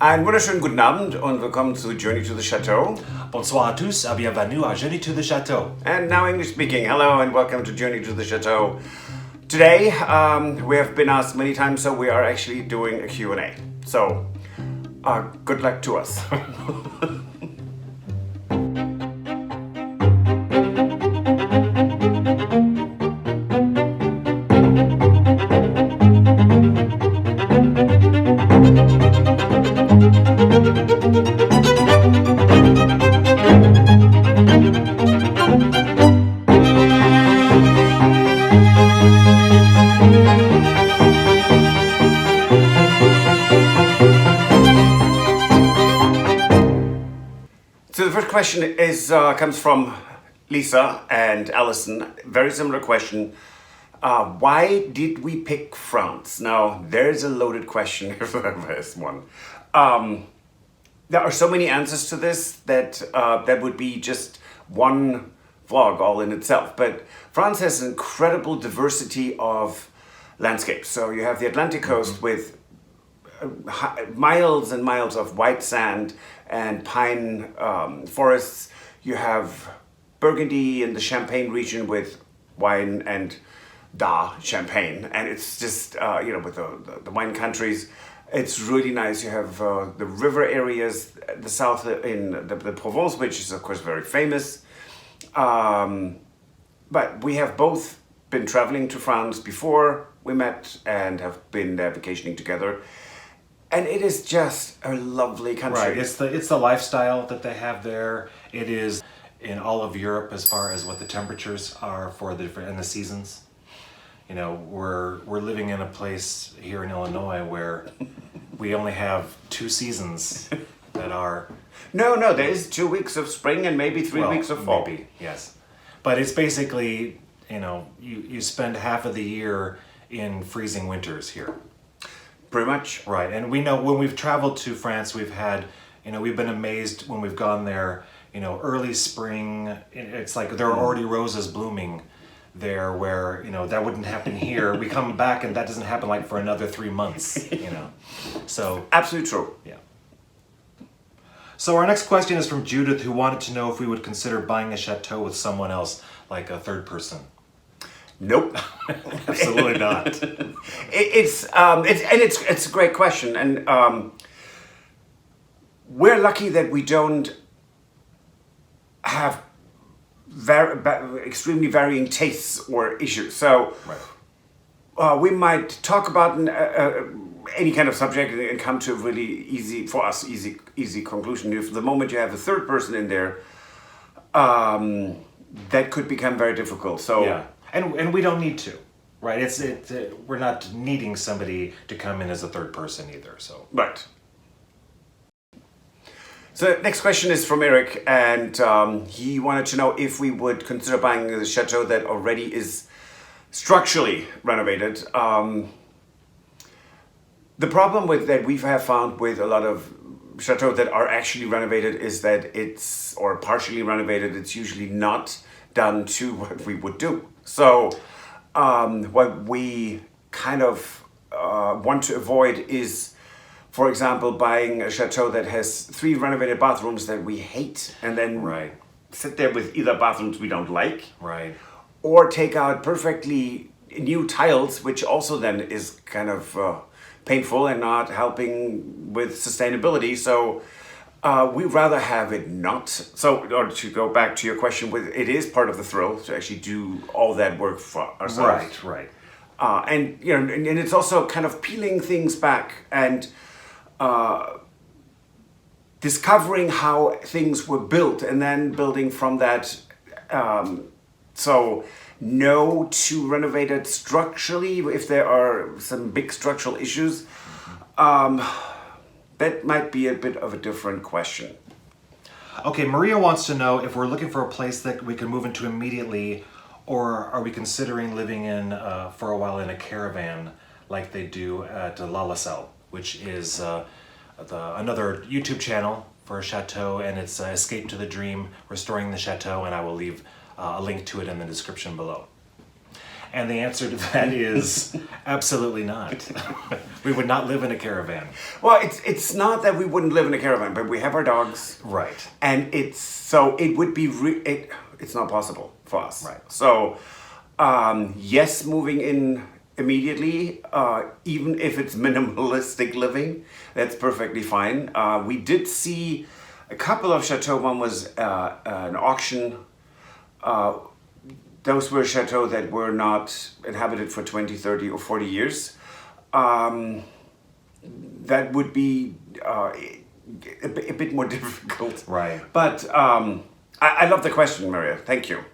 Einen wunderschönen guten Abend und willkommen zu Journey to the Chateau. Bonsoir à tous, bienvenue à Journey to the Chateau. And now English speaking. Hello and welcome to Journey to the Chateau. Today, we have been asked many times, so we are actually doing a Q&A. So, good luck to us. So the first question comes from Lisa and Alison. Very similar question. Why did we pick France? Now, there's a loaded question if there ever is one. There are so many answers to this that that would be just one vlog all in itself. But France has an incredible diversity of landscapes. So you have the Atlantic coast with miles and miles of white sand and pine forests. You have Burgundy in the Champagne region with wine and champagne, and it's just with the wine countries, it's really nice. You have the river areas, the south in the Provence, which is of course very famous. But we have both been traveling to France before we met and have been there vacationing together. And it is just a lovely country. Right, it's the lifestyle that they have there. It is in all of Europe as far as what the temperatures are for the different and the seasons. You know, we're living in a place here in Illinois where we only have 2 seasons that are. No, there is 2 weeks of spring and maybe 3 weeks of fall. Maybe, yes, but it's basically you spend half of the year in freezing winters here. Pretty much. Right, and we know when we've traveled to France, we've had, we've been amazed when we've gone there, early spring, it's like there are already roses blooming there where, that wouldn't happen here. We come back and that doesn't happen like for another 3 months, So. Absolutely true. Yeah. So our next question is from Judith, who wanted to know if we would consider buying a chateau with someone else, like a third person. Nope. Absolutely not. It's a great question, and we're lucky that we don't have extremely varying tastes or issues. So we might talk about any kind of subject and come to a really easy conclusion. If the moment you have a third person in there, that could become very difficult. So. Yeah. And we don't need to, right? We're not needing somebody to come in as a third person either. So right. So next question is from Eric, and he wanted to know if we would consider buying a chateau that already is structurally renovated. The problem that we have found with a lot of chateaux that are actually renovated is that or partially renovated, it's usually not done to what we would do. So what we kind of want to avoid is, for example, buying a chateau that has 3 renovated bathrooms that we hate and then sit there with either bathrooms we don't like. Right. Or take out perfectly new tiles, which also then is kind of painful and not helping with sustainability. So we rather have it not. So, or to go back to your question, it is part of the thrill to actually do all that work for ourselves. Right. And it's also kind of peeling things back and discovering how things were built and then building from that. So, no to renovate it structurally if there are some big structural issues. That might be a bit of a different question. Okay, Maria wants to know if we're looking for a place that we can move into immediately, or are we considering living in for a while in a caravan like they do at Lalacelle, which is another YouTube channel for a chateau, and it's Escape to the Dream, Restoring the Chateau, and I will leave a link to it in the description below. And the answer to that is absolutely not. We would not live in a caravan. Well, it's not that we wouldn't live in a caravan, but we have our dogs. Right. And it would be, it's not possible for us. Right. So, yes, moving in immediately, even if it's minimalistic living, that's perfectly fine. We did see a couple of chateaux. One was an auction. Those were chateaux that were not inhabited for 20, 30 or 40 years. That would be a bit more difficult. Right. But I love the question, Maria. Thank you.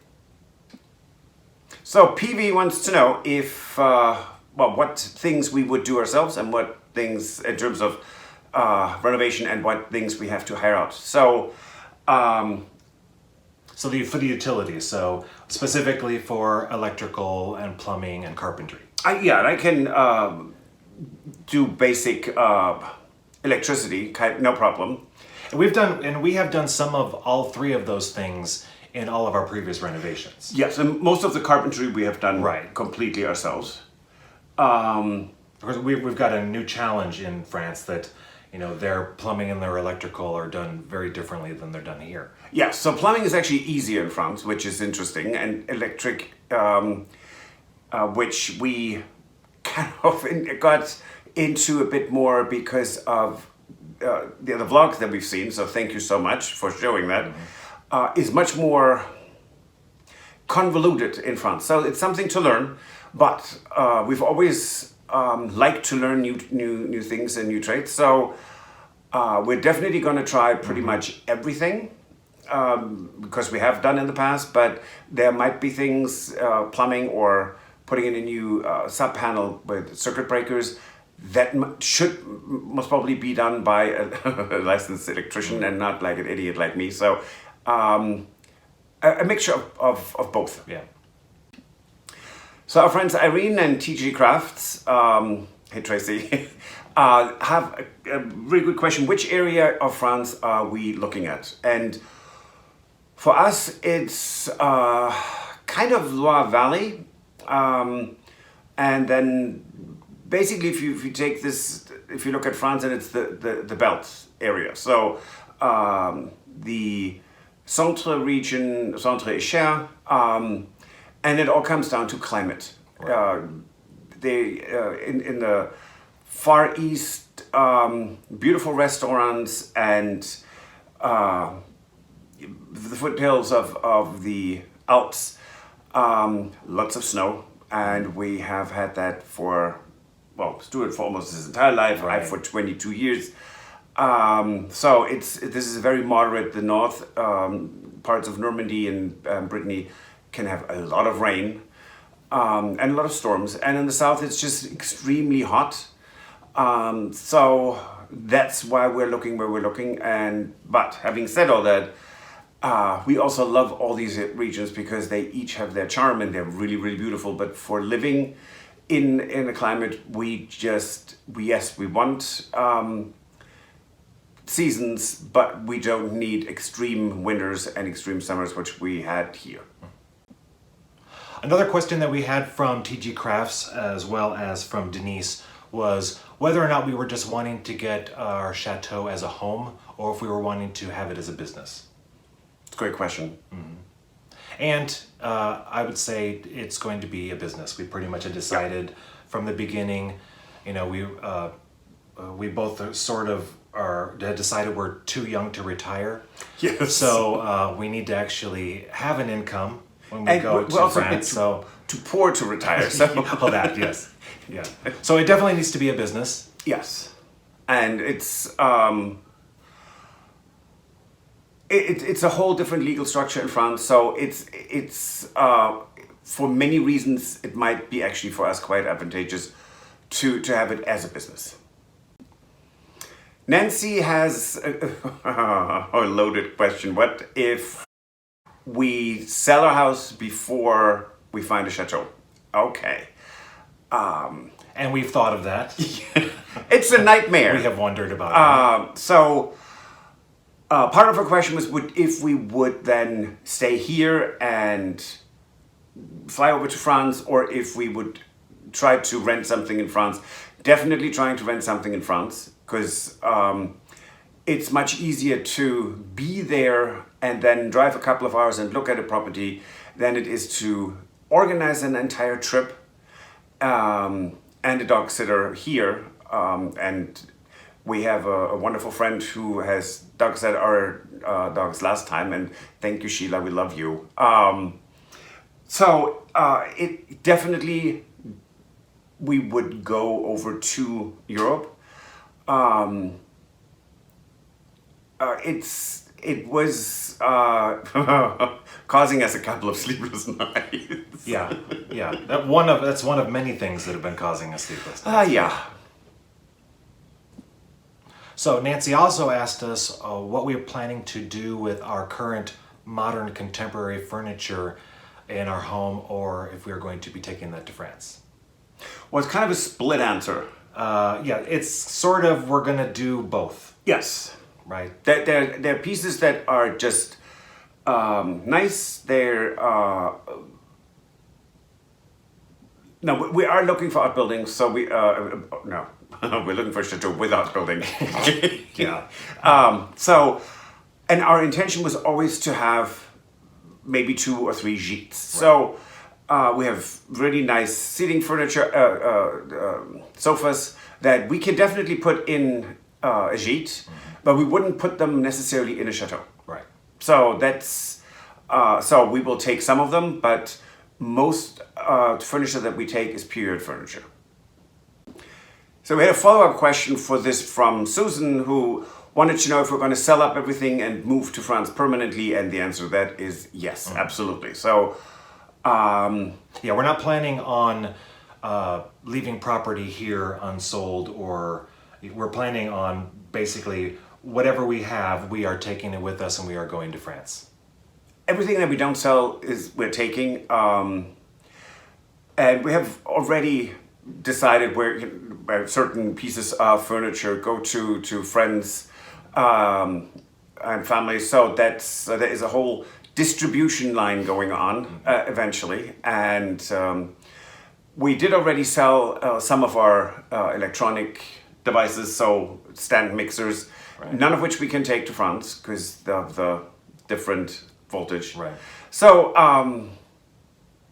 So PV wants to know if, what things we would do ourselves and what things in terms of renovation and what things we have to hire out. So, for the utilities, so specifically for electrical and plumbing and carpentry. I can do basic electricity, no problem. And we have done some of all three of those things in all of our previous renovations. Yes, and most of the carpentry we have done Right. completely ourselves. Because we've got a new challenge in France that, their plumbing and their electrical are done very differently than they're done here. Yeah, so plumbing is actually easier in France, which is interesting, and electric, which we kind of got into a bit more because of the other vlogs that we've seen, so thank you so much for showing that, is much more convoluted in France. So it's something to learn, but we've always liked to learn new things and new trades. So we're definitely going to try pretty much everything because we have done in the past, but there might be things, plumbing or putting in a new sub panel with circuit breakers that most probably be done by a licensed electrician and not like an idiot like me. So a mixture of both. Yeah. So our friends Irene and TG Crafts, hey Tracy, have a really good question. Which area of France are we looking at? And for us, it's kind of Loire Valley. And then basically if you take this, if you look at France, and it's the belt area. So the Centre region, Centre et Cher, and it all comes down to climate. Right. In the Far East, beautiful restaurants and the foothills of the Alps, lots of snow, and we have had that for, Stuart for almost his entire life, Right. I for 22 years. So this is very moderate. The north parts of Normandy and Brittany can have a lot of rain and a lot of storms, and in the south it's just extremely hot. So that's why we're looking where we're looking. But having said all that, we also love all these regions because they each have their charm and they're really, really beautiful. But for living in a climate, we want seasons, but we don't need extreme winters and extreme summers, which we had here. Another question that we had from TG Crafts as well as from Denise was whether or not we were just wanting to get our chateau as a home or if we were wanting to have it as a business. It's a great question. Mm-hmm. And I would say it's going to be a business. We pretty much had decided from the beginning, we both sort of had decided we're too young to retire. Yes. So we need to actually have an income when we go to France. Too poor to retire. So Oh, that, yes. Yeah. So it definitely needs to be a business. yes, and it's a whole different legal structure in France. So it's for many reasons it might be actually for us quite advantageous to have it as a business. Nancy has a loaded question. What if we sell our house before we find a chateau? Okay. And we've thought of that. It's a nightmare. We have wondered about it. So part of her question was if we would then stay here and fly over to France or if we would try to rent something in France, definitely trying to rent something in France because it's much easier to be there and then drive a couple of hours and look at a property than it is to organize an entire trip and a dog sitter here. And we have a wonderful friend who has dogs that are dogs last time, and thank you, Sheila, we love you. So it definitely, we would go over to Europe. It was causing us a couple of sleepless nights. Yeah. That's one of many things that have been causing us sleepless nights. Yeah. So Nancy also asked us what we are planning to do with our current modern contemporary furniture in our home, or if we are going to be taking that to France. Well, it's kind of a split answer. Yeah, it's sort of, we're going to do both. Yes. Right. There are pieces that are just nice. No, we are looking for outbuildings, so no, we're looking for a chateau with outbuilding. Yeah. And our intention was always to have maybe 2 or 3 gîtes. Right. So we have really nice seating furniture, sofas that we can definitely put in a gîte, but we wouldn't put them necessarily in a chateau. Right. So that's so we will take some of them, but most furniture that we take is period furniture. So we had a follow-up question for this from Susan, who wanted to know if we're going to sell up everything and move to France permanently, and the answer to that is yes, absolutely. So yeah, we're not planning on leaving property here unsold, or we're planning on basically whatever we have, we are taking it with us and we are going to France. Everything that we don't sell we're taking, and we have already decided where certain pieces of furniture go to friends and family. So there is a whole distribution line going on eventually, and we did already sell some of our electronic devices, so stand mixers, right. None of which we can take to France because of the different voltage. Right. So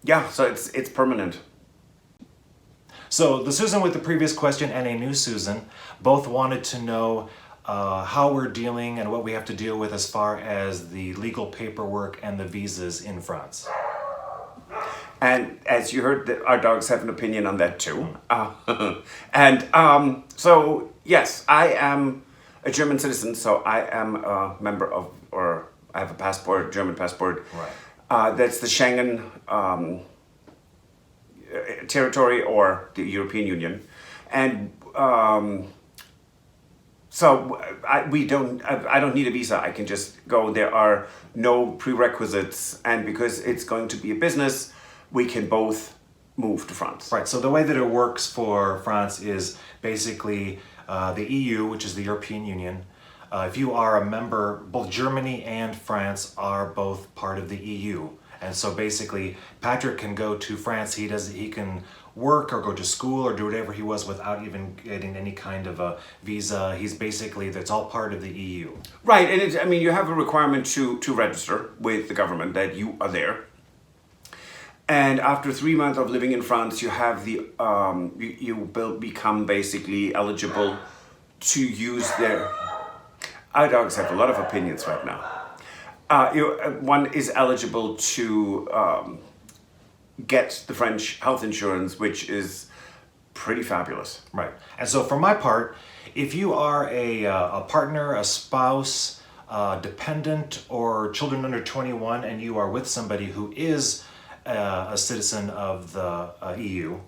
yeah, so it's permanent. So the Susan with the previous question and a new Susan both wanted to know how we're dealing and what we have to deal with as far as the legal paperwork and the visas in France. And as you heard, our dogs have an opinion on that too. So yes, I am a German citizen, so I am a member of, or I have a passport, German passport. Right. That's the Schengen territory or the European Union, and so I don't need a visa. I can just go. There are no prerequisites, and because it's going to be a business, we can both move to France. Right. So the way that it works for France is basically the EU, which is the European Union. If you are a member, both Germany and France are both part of the EU. And so basically, Patrick can go to France. He can work or go to school or do whatever he was without even getting any kind of a visa. He's basically, that's all part of the EU. Right, and you have a requirement to register with the government that you are there. And after 3 months of living in France, you have the you will become basically eligible to use their. Our dogs have a lot of opinions right now. One is eligible to get the French health insurance, which is pretty fabulous. Right. And so for my part, if you are a partner, a spouse, dependent, or children under 21, and you are with somebody who is a citizen of the EU,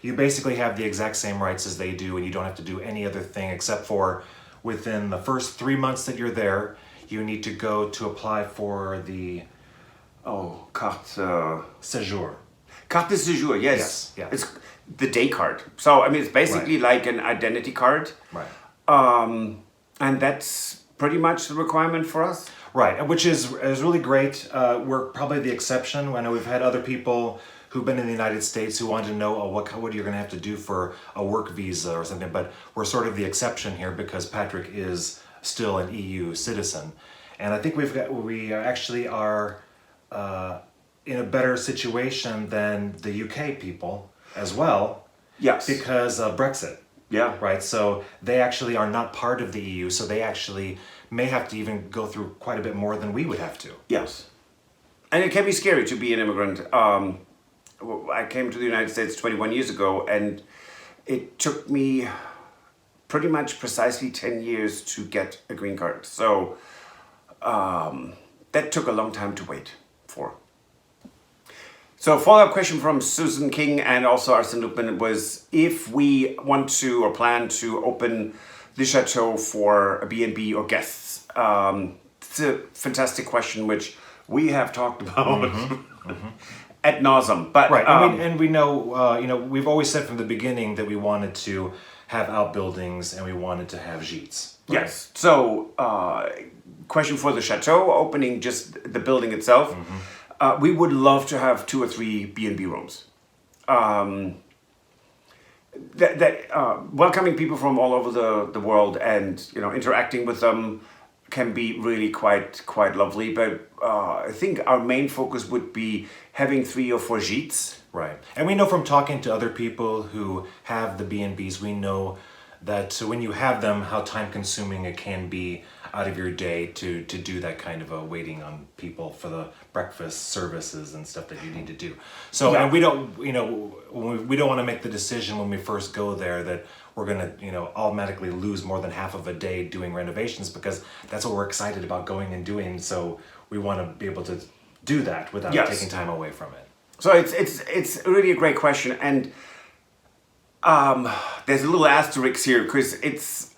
you basically have the exact same rights as they do, and you don't have to do any other thing except for within the first 3 months that you're there, you need to go to apply for the carte séjour. Carte de séjour, yes. Yeah. It's the day card. So it's basically like an identity card. Right. And that's pretty much the requirement for us. Right, which is really great. We're probably the exception. I know we've had other people who've been in the United States who wanted to know what you're going to have to do for a work visa or something, but we're sort of the exception here because Patrick is still an EU citizen. And I think we actually are in a better situation than the UK people as well. Yes. Because of Brexit. Yeah. Right, so they actually are not part of the EU, so they actually may have to even go through quite a bit more than we would have to. Yes. And it can be scary to be an immigrant. I came to the United States 21 years ago, and it took me pretty much precisely 10 years to get a green card. So that took a long time to wait for. So a follow-up question from Susan King and also Arsene Lupin was if we want to or plan to open the Chateau for a B&B or guests. It's a fantastic question which we have talked about ad nauseum. But right, and we know, we've always said from the beginning that we wanted to have outbuildings and we wanted to have gîtes. Right? Yes. So question for the Chateau, opening just the building itself. We would love to have 2 or 3 B&B rooms. Welcoming people from all over the world and interacting with them can be really quite lovely. But I think our main focus would be having 3 or 4 gîtes. Right, and we know from talking to other people who have the B&Bs, we know that when you have them, how time-consuming it can be out of your day to do that kind of a waiting on people for the breakfast services and stuff that you need to do. So and we don't, we don't want to make the decision when we first go there that we're going to, automatically lose more than half of a day doing renovations because that's what we're excited about going and doing. So we want to be able to do that without taking time away from it. So it's really a great question, and there's a little asterisk here because it's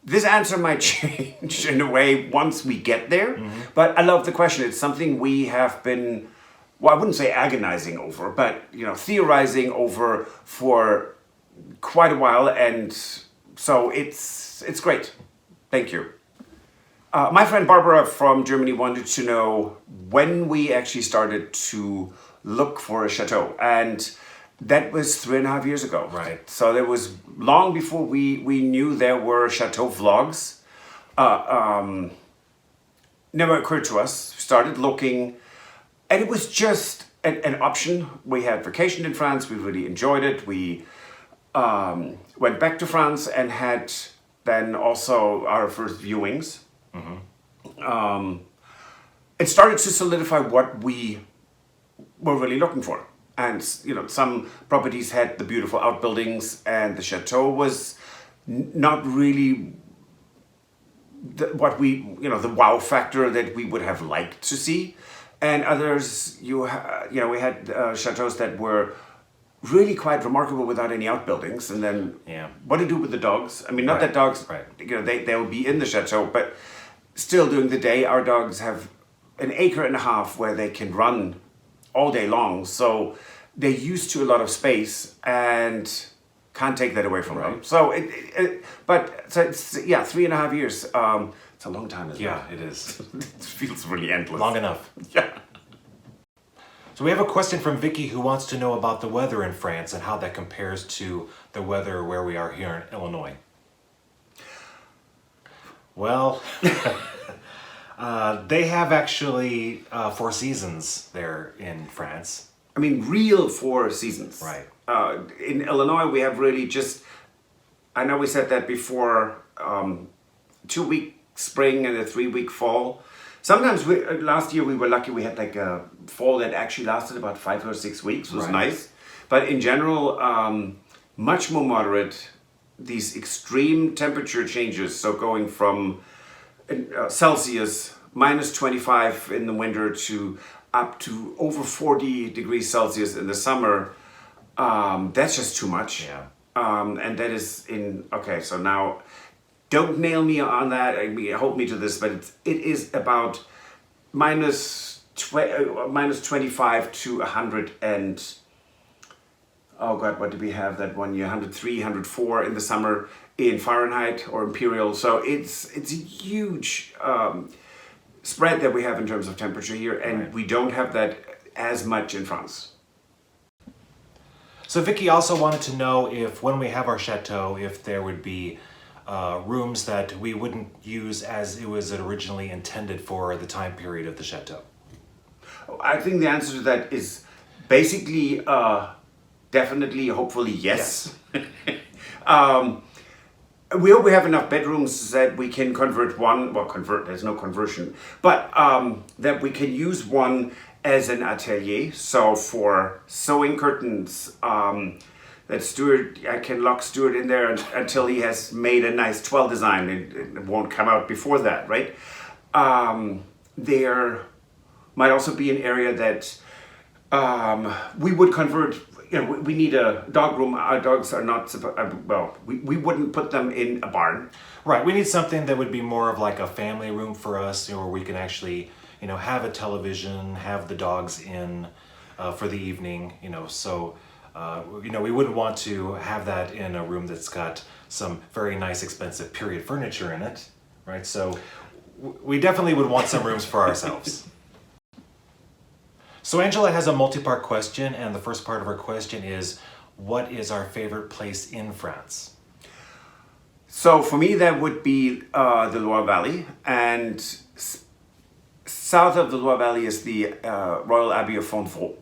this answer might change in a way once we get there. But I love the question. It's something we have been, well, I wouldn't say agonizing over, but theorizing over for quite a while, and so it's great. Thank you. My friend Barbara from Germany wanted to know when we actually started to look for a chateau, and that was 3.5 years ago. Right. So that was long before we knew there were chateau vlogs. Never occurred to us. Started looking, and it was just an option. We had vacationed in France. We really enjoyed it. We went back to France and had then also our first viewings. It started to solidify what we were really looking for. And, some properties had the beautiful outbuildings and the chateau was not really the wow factor that we would have liked to see. And others, we had chateaus that were really quite remarkable without any outbuildings. And then what to do with the dogs? I mean, not that dogs, they will be in the chateau, but still during the day, our dogs have 1.5 acres where they can run all day long, so they're used to a lot of space and can't take that away from them. So it's 3.5 years. It's a long time, isn't it? Yeah, it is. It feels really endless. Long enough. Yeah. So we have a question from Vicky who wants to know about the weather in France and how that compares to the weather where we are here in Illinois. Well, they have actually 4 seasons there in France. I mean, real 4 seasons. Right. In Illinois, we have really just, I know we said that before, 2-week spring and a 3-week fall. Sometimes last year we were lucky we had like a fall that actually lasted about 5 or 6 weeks. It was nice. But in general, much more moderate. These extreme temperature changes, so going from Celsius minus 25 in the winter to up to over 40 degrees Celsius in the summer, that's just too much. Yeah. And that is so now don't nail me on that, hold me to this, but it is about minus 25 to 100 and oh God, what did we have that one year? 103, 104 in the summer in Fahrenheit or imperial. So it's a huge spread that we have in terms of temperature here, and Right. we don't have that as much in France. So Vicky also wanted to know if when we have our chateau, if there would be rooms that we wouldn't use as it was originally intended for the time period of the chateau. I think the answer to that is basically, definitely, hopefully, yes. We hope we have enough bedrooms that we can convert one, well, convert, there's no conversion, but that we can use one as an atelier. So for sewing curtains, that Stuart, I can lock Stuart in there until he has made a nice twirl design. It won't come out before that, right? There might also be an area that we would convert. You know, we need a dog room. Our dogs are not, well, we wouldn't put them in a barn. Right, we need something that would be more of like a family room for us, you know, where we can actually, you know, have a television, have the dogs in for the evening, you know, so, you know, we wouldn't want to have that in a room that's got some very nice, expensive period furniture in it, right? So we definitely would want some rooms for ourselves. So Angela has a multi-part question, and the first part of her question is, what is our favorite place in France? So for me, that would be the Loire Valley, and south of the Loire Valley is the Royal Abbey of Fontevraud.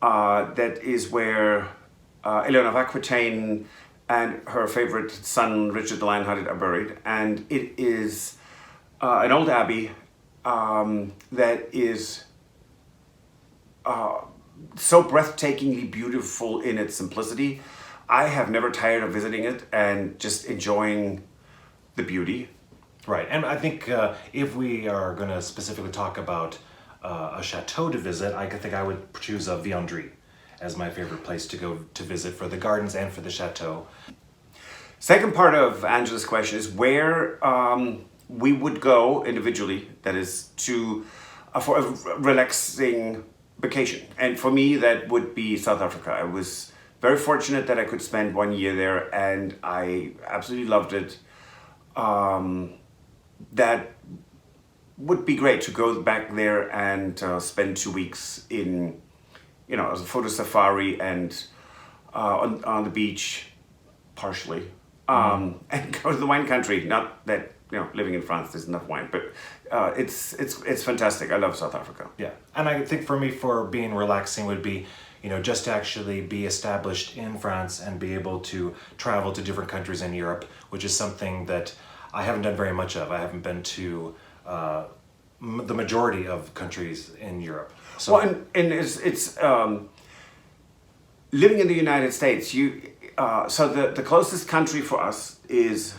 That is where Eleanor of Aquitaine and her favorite son, Richard the Lionhearted, are buried. And it is an old abbey that is so breathtakingly beautiful in its simplicity. I have never tired of visiting it and just enjoying the beauty. Right, and I think if we are going to specifically talk about a chateau to visit, I think I would choose a Viandry as my favorite place to go to visit for the gardens and for the chateau. Second part of Angela's question is where we would go individually, that is to for a relaxing vacation. And for me, that would be South Africa. I was very fortunate that I could spend 1 year there, and I absolutely loved it. That would be great to go back there and spend 2 weeks in, you know, as a photo safari and on the beach, partially, and go to the wine country. Not that, you know, living in France there's enough wine, but it's fantastic. I love South Africa. Yeah, and I think for me, for being relaxing would be, you know, just to actually be established in France and be able to travel to different countries in Europe, which is something that I haven't done very much of. I haven't been to the majority of countries in Europe. So, Well, and it's living in the United States. So the closest country for us is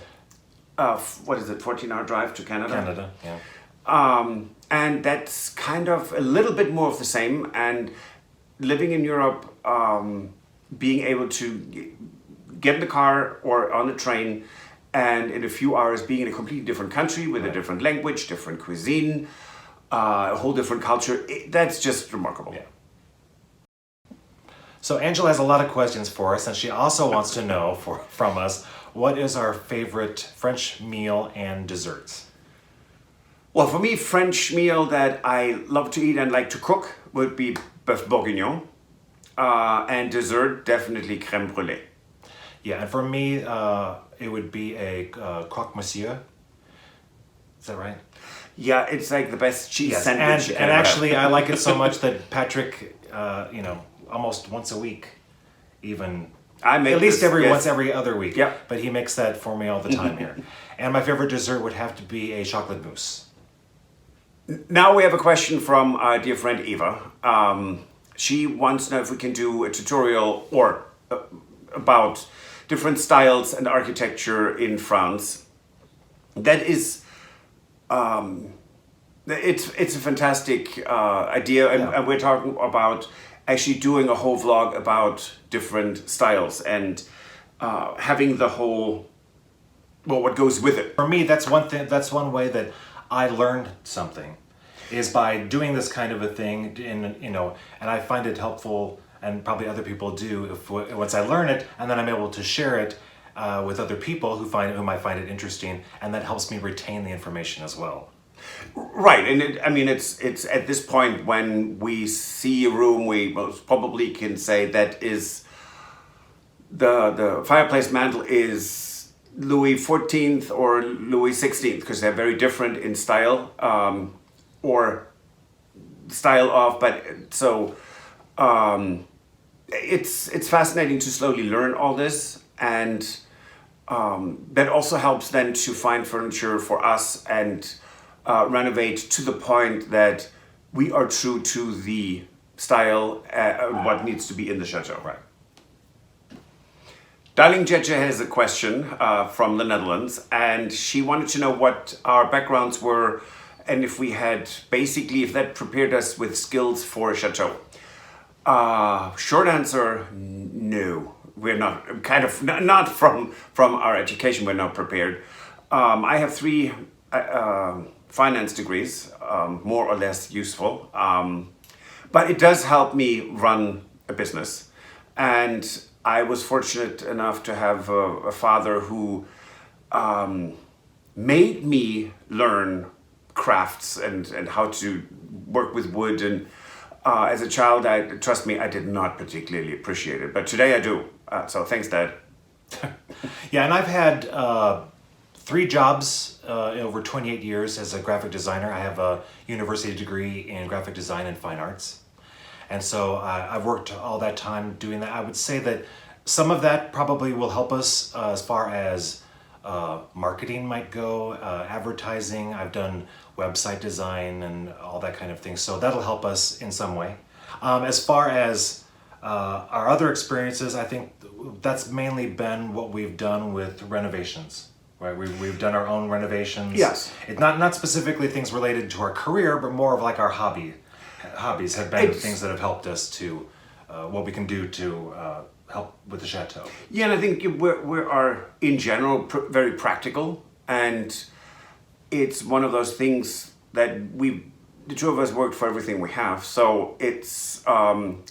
what is it? 14-hour drive to Canada. Canada, yeah. And that's kind of a little bit more of the same. And living in Europe, being able to get in the car or on a train, and in a few hours being in a completely different country with a different language, different cuisine, a whole different culture, that's just remarkable. Yeah. So Angela has a lot of questions for us, and she also wants to know from us, what is our favorite French meal and desserts? Well, for me, French meal that I love to eat and like to cook would be bœuf bourguignon, and dessert, definitely crème brûlée. Yeah, and for me, it would be a croque monsieur. Is that right? Yeah, it's like the best cheese Yes, sandwich you can and ever actually, have. I like it so much that Patrick, you know, almost once a week, even I make at least this, yes. once every other week. Yeah. But he makes that for me all the time here. And my favorite dessert would have to be a chocolate mousse. Now we have a question from our dear friend Eva. She wants to know if we can do a tutorial or about different styles and architecture in France. That is, it's a fantastic idea, and we're talking about actually doing a whole vlog about different styles and having the whole, well, what goes with it. For me, that's one thing. That's one way that I learned something, is by doing this kind of a thing. In, you know, and I find it helpful and probably other people do, if once I learn it, and then I'm able to share it with other people who might find it interesting, and that helps me retain the information as well. Right, and it's at this point when we see a room, we most probably can say that is the fireplace mantle is Louis XIV or Louis XVI, because they're very different in style, or style of. But so it's fascinating to slowly learn all this, and that also helps then to find furniture for us and renovate to the point that we are true to the style, what needs to be in the chateau. Right. Darling Jeje has a question from the Netherlands, and she wanted to know what our backgrounds were and if we had if that prepared us with skills for a chateau. Short answer, no. We're not, kind of, not from our education, we're not prepared. I have 3 finance degrees, more or less useful. But it does help me run a business. And I was fortunate enough to have a father who made me learn crafts and how to work with wood. And as a child, trust me, I did not particularly appreciate it. But today I do. So thanks, Dad. Yeah, and I've had 3 jobs over 28 years as a graphic designer. I have a university degree in graphic design and fine arts. And so I've worked all that time doing that. I would say that some of that probably will help us as far as marketing might go, advertising. I've done website design and all that kind of thing. So that'll help us in some way. As far as our other experiences, I think that's mainly been what we've done with renovations. Right, we've done our own renovations. Yes. It's not specifically things related to our career, but more of like our hobbies have been things that have helped us to what we can do to help with the chateau. Yeah, and I think we are in general very practical, and it's one of those things that the 2 of us worked for everything we have. So it's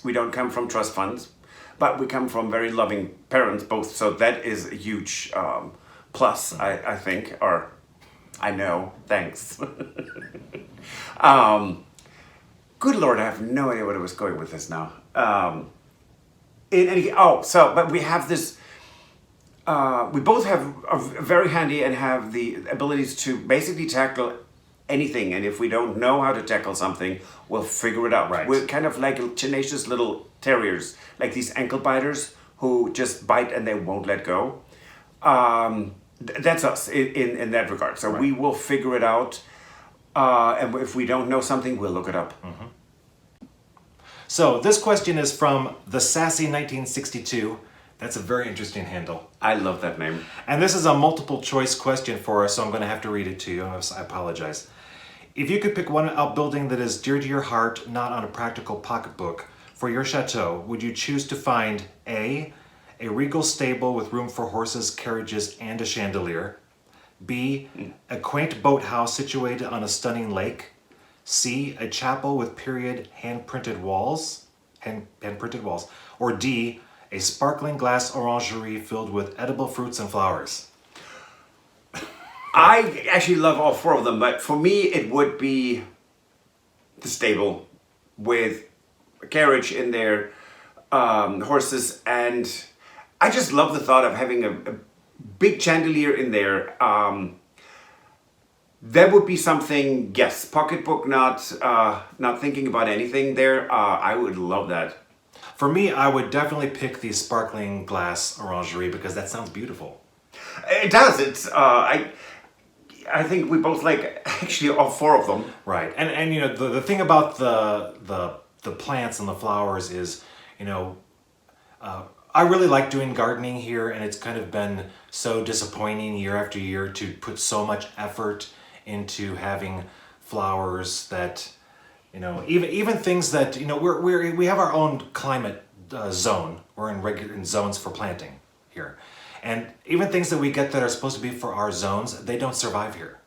we don't come from trust funds, but we come from very loving parents both. So that is a huge plus, I think, or I know, thanks. Good Lord, I have no idea what I was going with this now. But we have this, we both are very handy and have the abilities to basically tackle anything. And if we don't know how to tackle something, we'll figure it out. Right. We're kind of like tenacious little terriers, like these ankle biters who just bite and they won't let go. That's us in that regard. So we will figure it out. And if we don't know something, we'll look it up. Mm-hmm. So this question is from the Sassy 1962. That's a very interesting handle. I love that name. And this is a multiple choice question for us, so I'm going to have to read it to you. I apologize. If you could pick one outbuilding that is dear to your heart, not on a practical pocketbook, for your chateau, would you choose to find A, a regal stable with room for horses, carriages, and a chandelier; B, a quaint boathouse situated on a stunning lake; C, a chapel with period hand-printed walls; or D, a sparkling glass orangery filled with edible fruits and flowers? I actually love all 4 of them, but for me it would be the stable with a carriage in there, horses, and I just love the thought of having a big chandelier in there. That would be something, yes, pocketbook, not thinking about anything there. I would love that. For me, I would definitely pick the sparkling glass orangery because that sounds beautiful. It does. It's I think we both like actually all 4 of them. Right, and you know the thing about the plants and the flowers is, you know, I really like doing gardening here, and it's kind of been so disappointing year after year to put so much effort into having flowers that, you know, even things that, you know, we have our own climate zone. We're in zones for planting here, and even things that we get that are supposed to be for our zones, they don't survive here.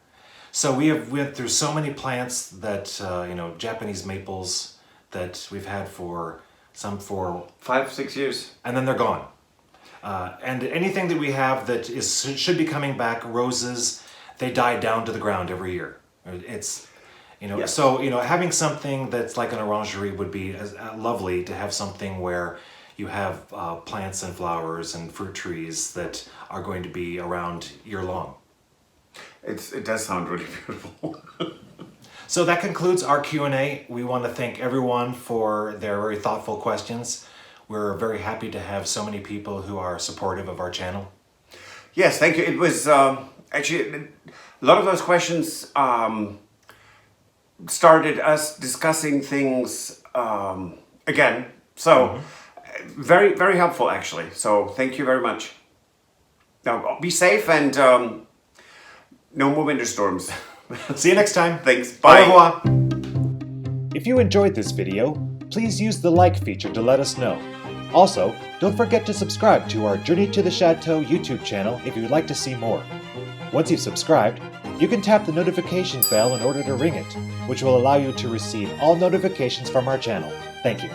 So we went through so many plants that you know, Japanese maples that we've had for some for 5-6 years. and then they're gone. And anything that we have that should be coming back, roses, they die down to the ground every year. It's, Yeah. so, having something that's like an orangery would be lovely to have something where you have plants and flowers and fruit trees that are going to be around year long. It does sound really beautiful. So that concludes our Q&A. We want to thank everyone for their very thoughtful questions. We're very happy to have so many people who are supportive of our channel. Yes, thank you. It was actually a lot of those questions started us discussing things again. So very, very helpful actually. So thank you very much. Now be safe and no more winter storms. See you next time. Thanks. Au Bye. revoir. If you enjoyed this video, please use the like feature to let us know. Also, don't forget to subscribe to our Journey to the Chateau YouTube channel if you would like to see more. Once you've subscribed, you can tap the notification bell in order to ring it, which will allow you to receive all notifications from our channel. Thank you.